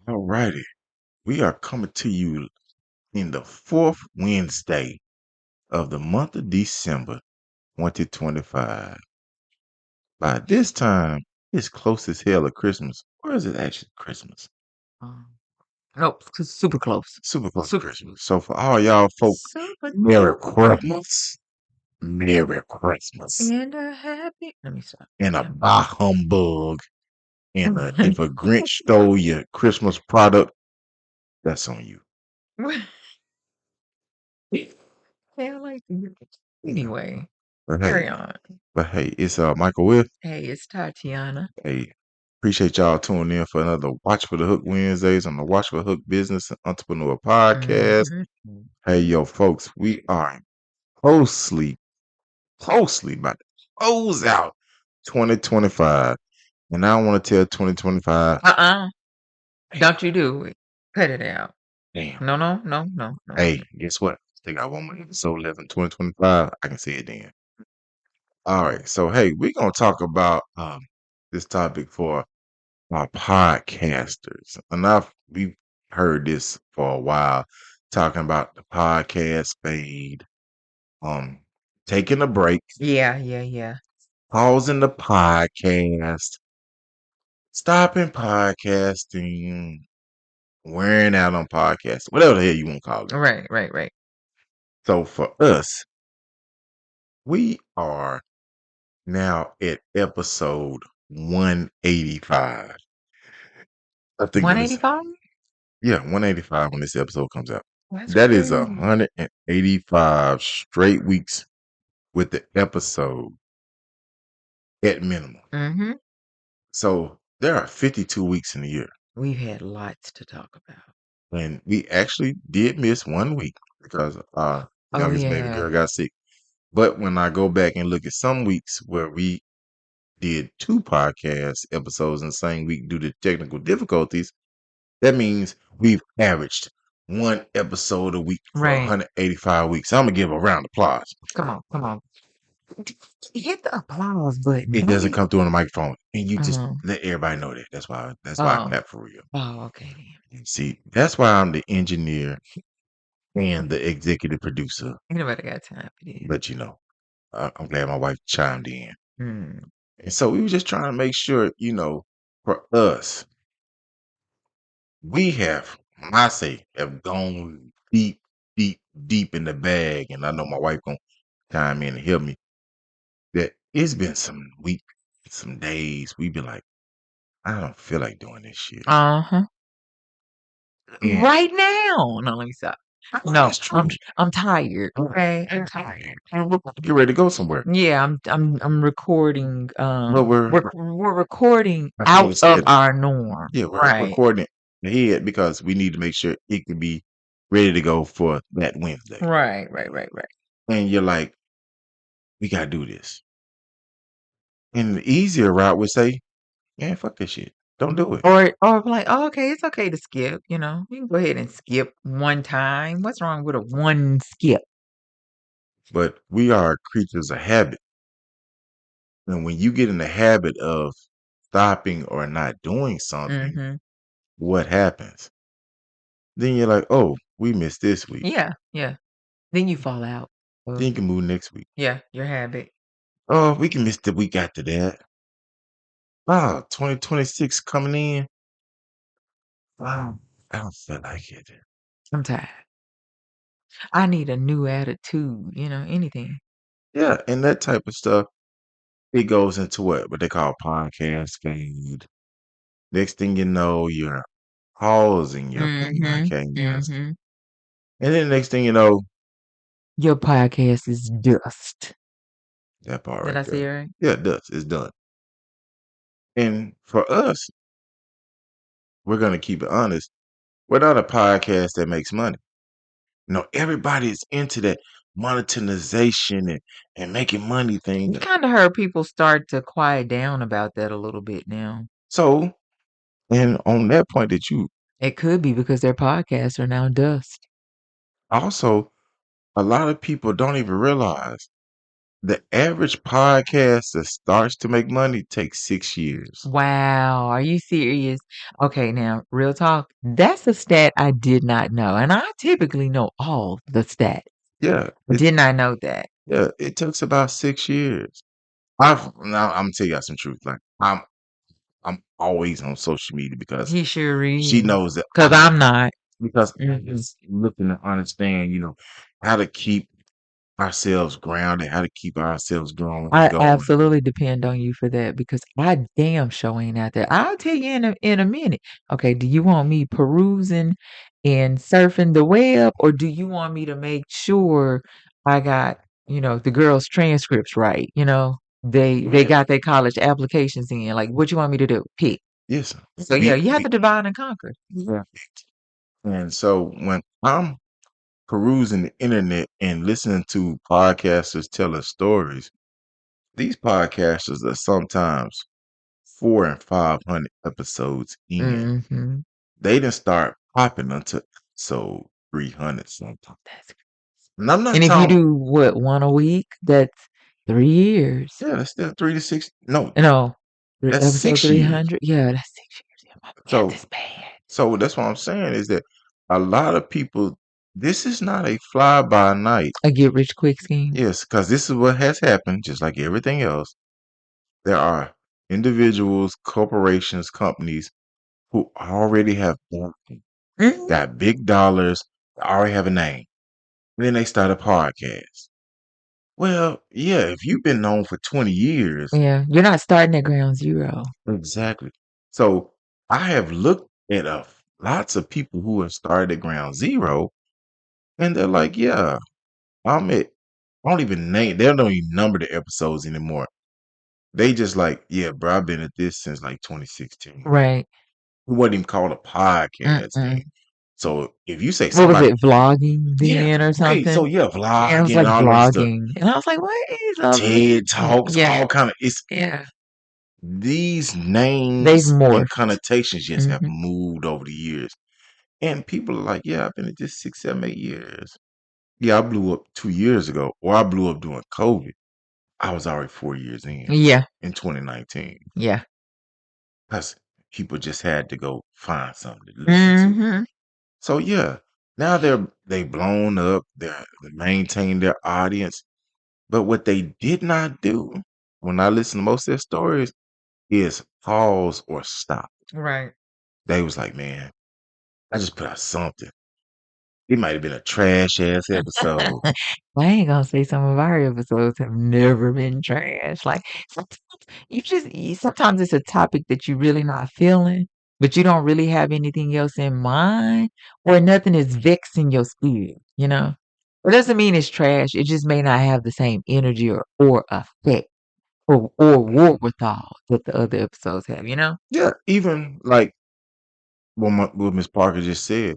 Alrighty, we are coming to you in the fourth Wednesday of the month of December 2025. By this time, it's close as hell to Christmas. Or is it actually Christmas? Um, nope, super close. Super close to Super, Christmas. So for all y'all folk, super Merry close. Christmas. Merry Christmas. And a happy. Let me stop. And a bah humbug. And if a Grinch stole your Christmas product, that's on you. Yeah, I like the anyway. But Carry hey, on. it's Michael Will. Hey, it's Tatiana. Hey, appreciate y'all tuning in for another Watch for the Hook Wednesdays on the Watch for the Hook Business and Entrepreneur Podcast. Mhm. Hey, yo, folks, we are closely about to close out 2025. And I want to tell 2025. Don't you do it. Cut it out. Damn. No. Hey, guess what? Still got one more episode left in 2025. I can say it then. All right. So, hey, we're going to talk about this topic for our podcasters. We've heard this for a while, talking about the podcast fade, taking a break, Yeah. pausing the podcast, stopping podcasting, wearing out on podcasting, whatever the hell you want to call it. Right. So for us, we are now at episode 185. I think when it's 185? 185 when this episode comes out. That's That is crazy. 185 straight weeks with the episode at minimum. Mm-hmm. So there are 52 weeks in a year. We've had lots to talk about. And we actually did miss 1 week because our youngest baby girl got sick. But when I go back and look at some weeks where we did 2 podcast episodes in the same week due to technical difficulties, that means we've averaged 1 episode a week for 185 weeks. I'm going to give a round of applause. Come on. Hit the applause button. It doesn't come through on the microphone. And you just Uh-huh. let everybody know that. That's why I clap for real. Oh, okay. See, that's why I'm the engineer and the executive producer. Ain't nobody got time for this. But I'm glad my wife chimed in. Mm. And so we were just trying to make sure, for us, we have gone deep in the bag. And I know my wife gonna chime in and help me. That it's been some weeks, some days, we've been like, I don't feel like doing this shit. Uh-huh. And Right now. No, let me stop. No, that's true. I'm tired. Okay. I'm tired. And we're about to get ready to go somewhere. Yeah, I'm recording. Well, We're recording I should have out of said it. our norm. Yeah, we're Right. recording it ahead because we need to make sure it can be ready to go for that Wednesday. Right. And you're like, we gotta do this. And the easier route would say, man, fuck this shit. Don't do it. Or like, oh, okay, it's okay to skip, you know. You can go ahead and skip one time. What's wrong with a one skip? But we are creatures of habit. And when you get in the habit of stopping or not doing something, Mm-hmm. what happens? Then you're like, oh, we missed this week. Yeah. Then you fall out. Then you can move next week. Yeah, your habit. Oh, we can miss the week after that. Wow, 2026 coming in. Wow, I don't feel like it. I'm tired. I need a new attitude, anything. Yeah, and that type of stuff, it goes into what they call podcast fade. Next thing you know, you're pausing your podcast. And then next thing you know, your podcast is dust. that part Did right I say it right? Yeah, it does. It's done. And for us, we're going to keep it honest. We're not a podcast that makes money. No, everybody is into that monetization and making money thing. You kind of heard people start to quiet down about that a little bit now. So, and on that point that it could be because their podcasts are now dust. Also, a lot of people don't even realize The average podcast that starts to make money takes 6 years. Wow, are you serious? Okay, now, real talk, that's a stat I did not know, and I typically know all the stats. Yeah, Did not know that. it takes about 6 years. Now I'm tell y'all some truth. Like I'm always on social media because He sure she is. knows that Because I'm not. I'm just looking to understand, how to keep ourselves grounded, how to keep ourselves growing and I going. absolutely depend on you for that because I damn sure ain't out there. I'll tell you in a minute. Okay, do you want me perusing and surfing the web, or do you want me to make sure I got, the girls' transcripts right? They got their college applications in. Like, what you want me to do? Pick. Yes. So yeah, We, you have we to divide and conquer. yeah. And so when I'm perusing the internet and listening to podcasters tell us stories, these podcasters are sometimes 400 and 500 episodes in. Mm-hmm. They didn't start popping until episode 300 something. That's And I'm not And if you talking, do what, one a week, that's 3 years. yeah, that's still 3 to 6. No, No, that's episode 6 years. 300. Yeah, that's 6 years. Yeah, my math So, is bad. so that's what I'm saying is that a lot of people, this is not a fly by night. A get rich quick scheme. Yes, because this is what has happened, just like everything else. There are individuals, corporations, companies who already have Mhm. got big dollars, already have a name. Then they start a podcast. Well, yeah, if you've been known for 20 years, Yeah, you're not starting at ground zero. exactly. So I have looked at lots of people who have started at ground zero, and they're like, yeah, I'm at, I don't even name, they don't even number the episodes anymore. They just like, yeah, bro, I've been at this since like 2016. Right. It wasn't even called a podcast Mm-mm. then. So if you say What was somebody, it, vlogging yeah, then or right. So something? yeah, Yeah, it was vlogging and like all that stuff, vlogging. And I was like, what is all of this? TED Talks, Yeah, all kind of, it's yeah. these They've names and morphed. connotations just have Hmm. moved over the years. And people are like, yeah, I've been at this 6, 7, 8 years. Yeah, I blew up 2 years ago, or I blew up during COVID. I was already 4 years Yeah, in 2019 yeah. because people just had to go find something to listen to. Hmm. So yeah, now they blown up, they maintain their audience. But what they did not do when I listen to most of their stories is pause or stop. Right. They was like, man, I just put out something. It might have been a trash ass episode. I ain't gonna say some of our episodes have never been trash. Like sometimes sometimes it's a topic that you really not feeling, but you don't really have anything else in mind, or nothing is vexing your spirit. It doesn't mean it's trash. It just may not have the same energy or effect or wherewithal that the other episodes have. Yeah, even like what Miss Parker just said.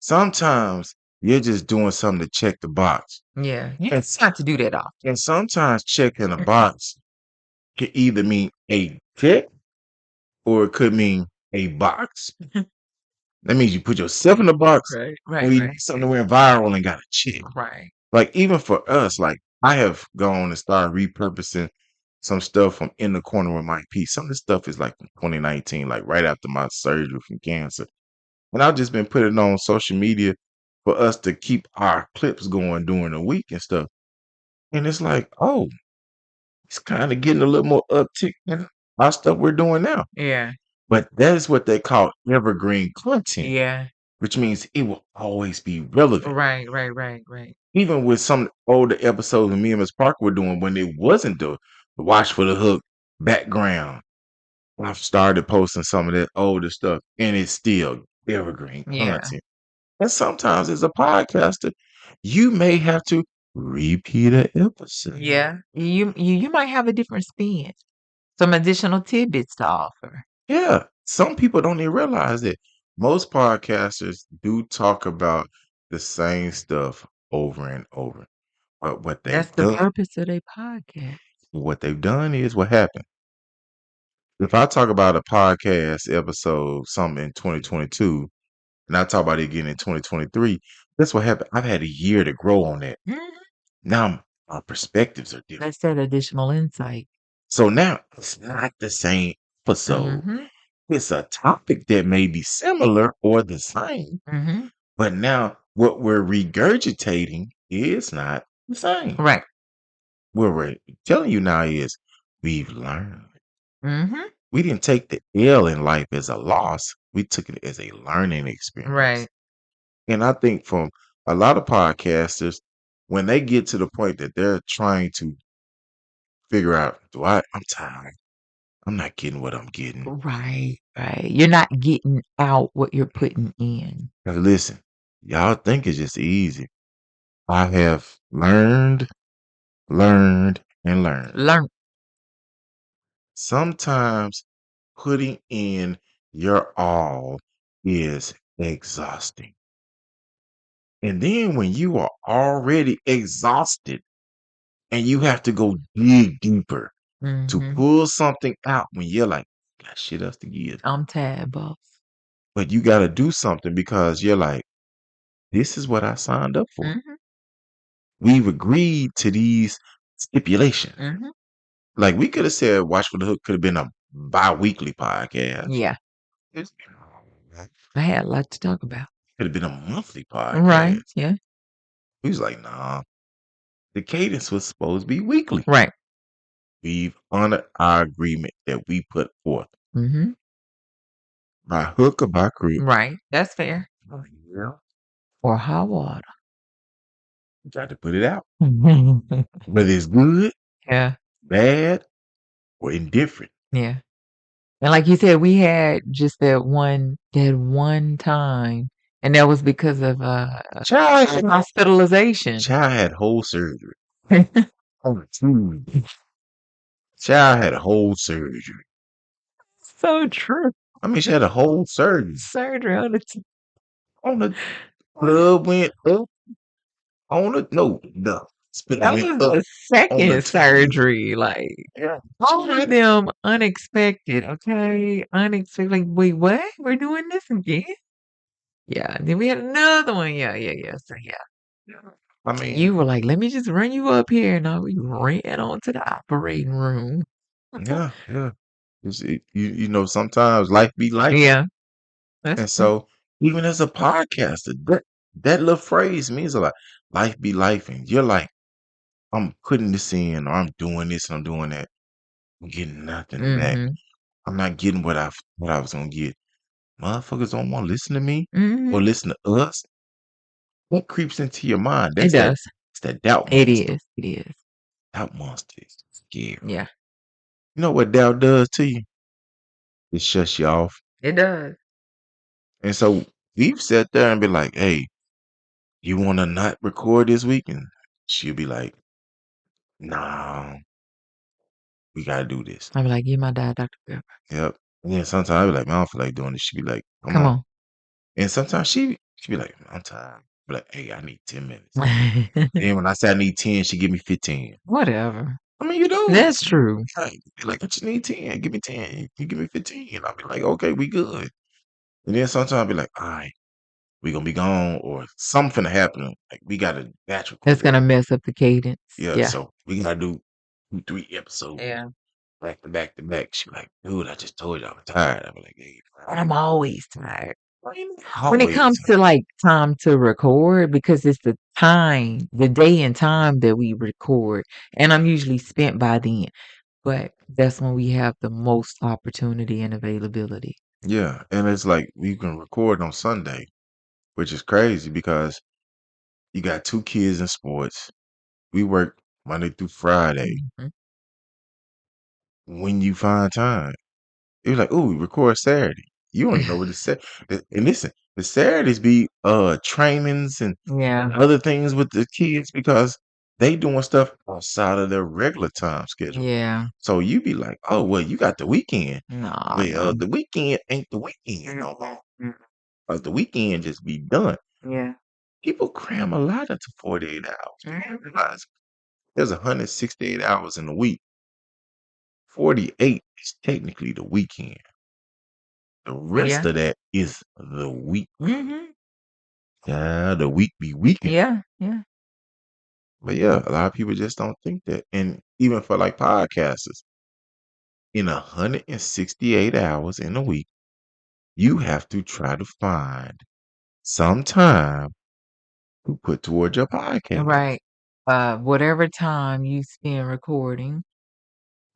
Sometimes you're just doing something to check the box. Yeah. You And, just have to do that often. and sometimes checking the box can either mean a check or it could mean a box. That means you put yourself in the box Right, or right, you right, something went viral and got a check. right. Like even for us, like I have gone and started repurposing some stuff from In the Corner with Mike P. Some of the stuff is like from 2019, like right after my surgery from cancer. And I've just been putting it on social media for us to keep our clips going during the week and stuff. And it's like, oh, it's kind of getting a little more uptick in our stuff we're doing now. Yeah, But that is what they call evergreen content, yeah. which means it will always be relevant. Right, right, right, right. Even with some older episodes of me and Miss Parker were doing when it wasn't the Watch for the Hook background. I've started posting some of that older stuff and it's still evergreen Yeah. content. And sometimes as a podcaster, you may have to repeat an episode. Yeah. You might have a different spin. Some additional tidbits to offer. Yeah. Some people don't even realize that most podcasters do talk about the same stuff over and over. But That's the purpose of their podcast. what they've done is what happened. If I talk about a podcast episode, something in 2022, and I talk about it again in 2023, that's what happened. I've had a year to grow on that. Mhm. Now our perspectives are different. That's that additional insight. So now it's not the same episode. Mm-hmm. It's a topic that may be similar or the same, Mm-hmm. but now what we're regurgitating is not the same. Right. What we're telling you now is we've learned. Mm-hmm. We didn't take the L in life as a loss. We took it as a learning experience. Right. And I think from a lot of podcasters, when they get to the point that they're trying to figure out, I'm tired. I'm not getting what I'm getting. Right. Right. You're not getting out what you're putting in. Now listen, y'all think it's just easy. I have learned, and learned. Learn. Sometimes putting in your all is exhausting. And then when you are already exhausted and you have to go dig deeper to Mm-hmm. pull something out when you're like, got shit else to give. I'm tired, boss. But you got to do something because you're like, this is what I signed up for. Mm-hmm. We've agreed to these stipulations. Mm-hmm. Like we could have said, Watch for the Hook could have been a bi-weekly podcast. Yeah. It I had a lot to talk about. could have been a monthly Right. podcast. Yeah. He was like, nah, the cadence was supposed to be weekly. Right. We've honored our agreement that we put forth. Mm-hmm. By hook or by crook. Right. That's fair. Yeah. Or high water. You got to put it out. Yeah. Whether it's good, bad, or indifferent. Yeah. And like you said, we had just that one time, and that was because of hospitalization. Child had whole surgery on a Tuesday. Child had a whole surgery. So true. I mean, she had a whole surgery. Surgery on The blood went up. The spit that went was up the on the second tongue. surgery. Like Yeah. all of them unexpected. Okay, unexpected. Like, wait, what? We're doing this again? Yeah. Then we had another one. Yeah. So yeah. I mean, You were like, let me just run you up here. And we ran on to the operating room. yeah. Sometimes life be life. Yeah. That's And true. so, even as a podcaster, that little phrase means a lot. Life be life. And you're like, I'm putting this in, or I'm doing this, and I'm doing that. I'm getting nothing back. Mm-hmm. I'm not getting what I was gonna get. Motherfuckers don't want to listen to me or Mm-hmm. listen to us. What creeps into your mind? It does. It's that doubt It monster. is. It is. Doubt monster is scary. Yeah. You know what doubt does to you? It shuts you off. It does. And so we've sat there and been like, hey, you want to not record this week? And she'll be like, nah, we got to do this. I'm like, give my dad Dr. Pepper. Yep. And then sometimes I'll be like, man, I don't feel like doing this. She'll be like, come Come on. on. And sometimes she'll be like, I'm tired. Be like, hey, I need 10 minutes. Then when I say I need 10, she give me 15. Whatever. I mean, you know, That's true. like, I just need 10. Give me 10. You give me 15. I'll be like, okay, we good. And then sometimes I'll be like, all right, we gonna be gone or something to happen. Like we got a batch record. That's gonna mess up the cadence. Yeah, Yeah. so we gotta do 3 episodes Yeah. back to back to back. She be like, dude, I just told you I was tired. I be like, hey, But I'm always tired. When it always comes to like time to record, because it's the day and time that we record, and I'm usually spent by then. But that's when we have the most opportunity and availability. Yeah, and it's like we can record on Sunday, which is crazy because you got 2 kids in sports. We work Monday through Friday. Mhm. When you find time, it was like, oh, we record Saturday. You don't even know what it's said. And listen, the Saturdays be trainings and Yeah. other things with the kids because they doing stuff outside of their regular time schedule. Yeah. So you be like, oh well, you got the weekend. Nah, Well, no. the weekend ain't the weekend no more. The weekend just be done. Yeah. People cram a lot into 48 hours. You realize there's 168 hours in a week. 48 is technically the weekend. The rest Yeah. of that is the week. Mm-hmm. Yeah, the week be weekend. Yeah. Yeah. But yeah, a lot of people just don't think that. And even for like podcasters, in 168 hours in a week, you have to try to find some time to put towards your podcast. Right. Whatever time you spend recording,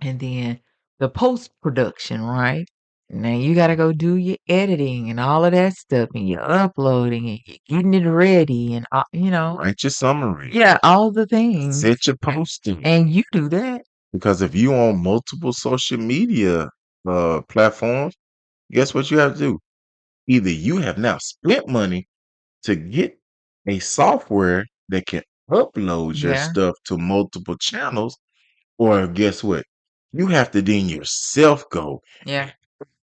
and then the post production, right? Now you got to go do your editing and all of that stuff, and you're uploading and you're getting it ready, and Write your summary, yeah, all the things, set your posting. and you do that. Because if you on multiple social media platforms, guess what you have to do? Either you have now spent money to get a software that can upload your Yeah, stuff to multiple channels, or guess what? You have to then yourself go yeah,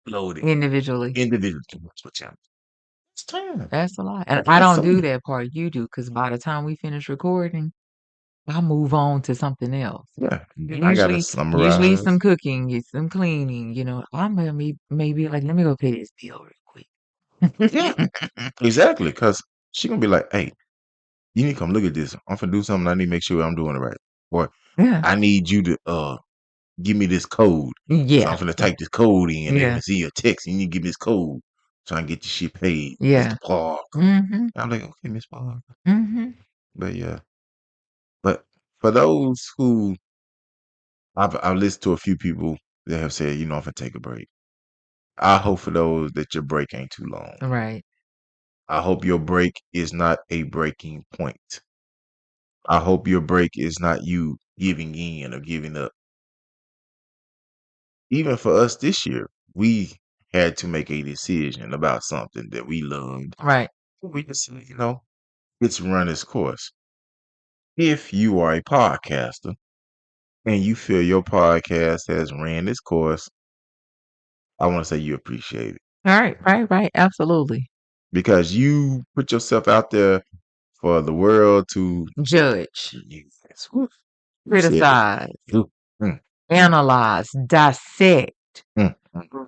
load it individually. individually to multiple channels. It's time. That's a lot, and I That's don't so do that part. You do, because by the time we finish recording, I move on to something else. yeah. And then I gotta Usually summarize. some cooking, get some cleaning. I'm gonna maybe like, let me go pay this bill real quick. Yeah, exactly. Because she gonna be like, "Hey, you need to come look at this. I'm finna do something. I need to make sure I'm doing it right, or Yeah, I need you to give me this code. So I'm yeah, finna type this code in. They're yeah, gonna see your text. You need to give me this code so I can get this shit paid, yeah. Mr. Park." Mhm, I'm like, okay, Miss Park. mhm. But yeah, but for those who I've listened to a few people that have said, I'm gonna take a break. I hope for those that your break ain't too long. Right, I hope your break is not a breaking point. I hope your break is not you giving in or giving up. Even for us this year, we had to make a decision about something that we loved. right, We just said, it's run its course. If you are a podcaster and you feel your podcast has ran its course, I want to say you appreciate it right. Absolutely. because you put yourself out there for the world to Judge, use. Whew, you said it. criticize, Ooh, mm, analyze, dissect, mm,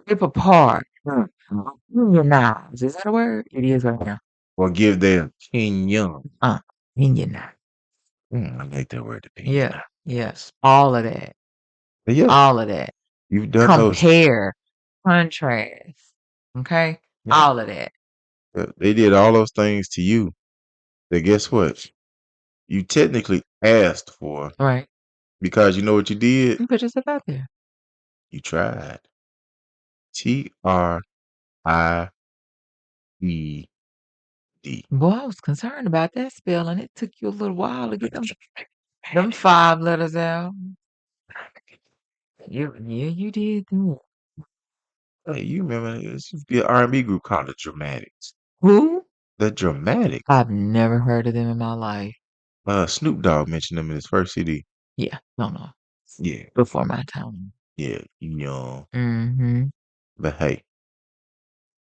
rip apart, mm, mm. unionize. Is that a word? It is right now. Or give their opinion. Uh, unionize. I like that word, opinion. Yeah, yes. All of that. But yeah, All of that. you've done those. Compare, contrast. Okay? Yeah, All of that. they did all those things to you. But guess what? You technically asked for Right. because you know what you did? You put yourself out there. You tried. TRIED. Boy, I was concerned about that spelling. It took you a little while to get them 5 letters out. Yeah, you did that. Hey, you remember there used to be an R&B group called the Dramatics. Who? The Dramatics. I've never heard of them in my life. Snoop Dogg mentioned them in his first CD. Yeah, no. Yeah, Before my time. yeah, you young. Mm-hmm. But hey,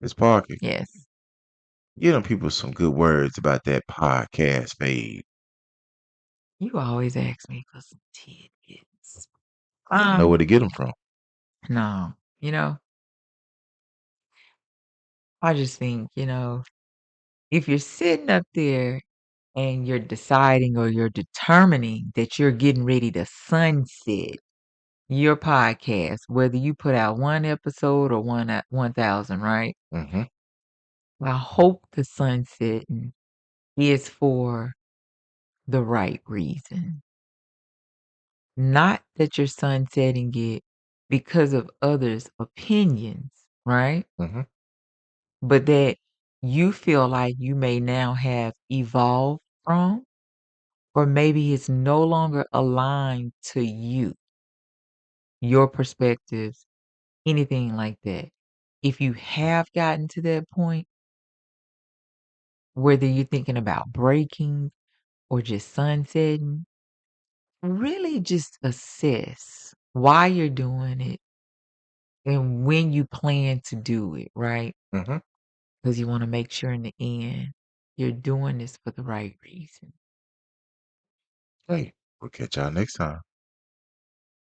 Miss Parker, Yes. give them people some good words about that podcast fade. You always ask me for some tidbits. Know where to get them from. No. I just think, if you're sitting up there and you're deciding or you're determining that you're getting ready to sunset your podcast, whether you put out one episode or 1,000, right? Hmm. I hope the sunsetting is for the right reason. Not that you're sunsetting it because of others' opinions, right? Hmm. But that you feel like you may now have evolved from, or maybe it's no longer aligned to you, your perspectives, anything like that. If you have gotten to that point, whether you're thinking about breaking or just sunsetting, really just assess why you're doing it and when you plan to do it, right? Hmm. Because you want to make sure in the end you're doing this for the right reason. Hey, we'll catch y'all next time.